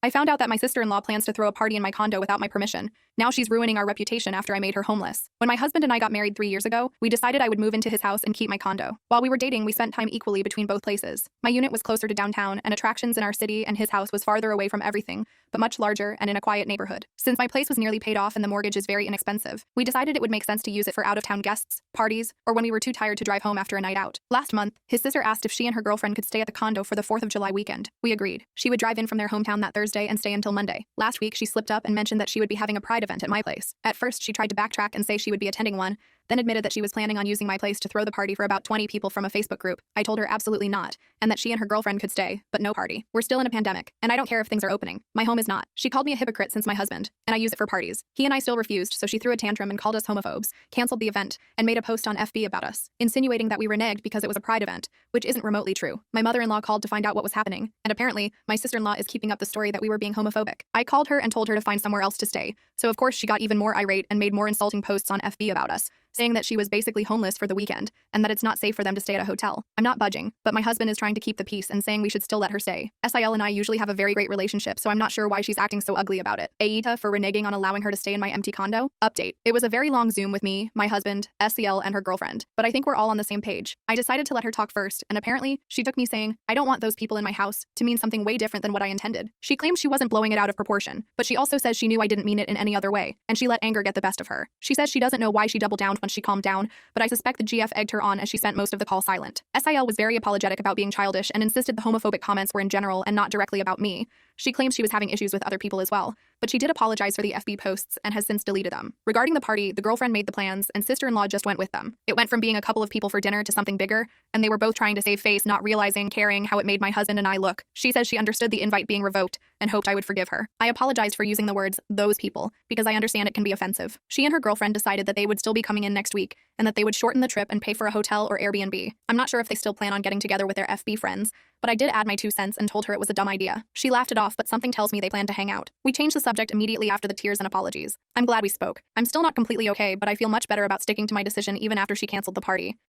I found out that my sister-in-law plans to throw a party in my condo without my permission. Now she's ruining our reputation after I made her homeless. When my husband and I got married 3 years ago, we decided I would move into his house and keep my condo. While we were dating, we spent time equally between both places. My unit was closer to downtown and attractions in our city, and his house was farther away from everything, but much larger and in a quiet neighborhood. Since my place was nearly paid off and the mortgage is very inexpensive, we decided it would make sense to use it for out-of-town guests, parties, or when we were too tired to drive home after a night out. Last month, his sister asked if she and her girlfriend could stay at the condo for the 4th of July weekend. We agreed. She would drive in from their hometown that Thursday and stay until Monday. Last week, she slipped up and mentioned that she would be having a pride event at my place. At first, she tried to backtrack and say she would be attending one, then admitted that she was planning on using my place to throw the party for about 20 people from a Facebook group. I told her absolutely not, and that she and her girlfriend could stay, but no party. We're still in a pandemic, and I don't care if things are opening. My home is not. She called me a hypocrite since my husband, and I use it for parties. He and I still refused, so she threw a tantrum and called us homophobes, canceled the event, and made a post on FB about us, insinuating that we reneged because it was a pride event, which isn't remotely true. My mother-in-law called to find out what was happening, and apparently, my sister-in-law is keeping up the story that we were being homophobic. I called her and told her to find somewhere else to stay, so of course she got even more irate and made more insulting posts on FB about us, saying that she was basically homeless for the weekend and that it's not safe for them to stay at a hotel. I'm not budging, but my husband is trying to keep the peace and saying we should still let her stay. SIL and I usually have a very great relationship, so I'm not sure why she's acting so ugly about it. Aita for reneging on allowing her to stay in my empty condo? Update. It was a very long Zoom with me, my husband, SCL, and her girlfriend, but I think we're all on the same page. I decided to let her talk first, and apparently, she took me saying, I don't want those people in my house, to mean something way different than what I intended. She claims she wasn't blowing it out of proportion, but she also says she knew I didn't mean it in any other way, and she let anger get the best of her. She says she doesn't know why she doubled down once she calmed down, but I suspect the GF egged her on as she spent most of the call silent. SIL was very apologetic about being childish and insisted the homophobic comments were in general and not directly about me. She claims she was having issues with other people as well, but she did apologize for the FB posts and has since deleted them. Regarding the party, the girlfriend made the plans and sister-in-law just went with them. It went from being a couple of people for dinner to something bigger, and they were both trying to save face, not realizing, caring how it made my husband and I look. She says she understood the invite being revoked and hoped I would forgive her. I apologized for using the words, those people, because I understand it can be offensive. She and her girlfriend decided that they would still be coming in next week and that they would shorten the trip and pay for a hotel or Airbnb. I'm not sure if they still plan on getting together with their FB friends, but I did add my 2 cents and told her it was a dumb idea. She laughed it off, but something tells me they plan to hang out. We changed the subject immediately after the tears and apologies. I'm glad we spoke. I'm still not completely okay, but I feel much better about sticking to my decision even after she canceled the party.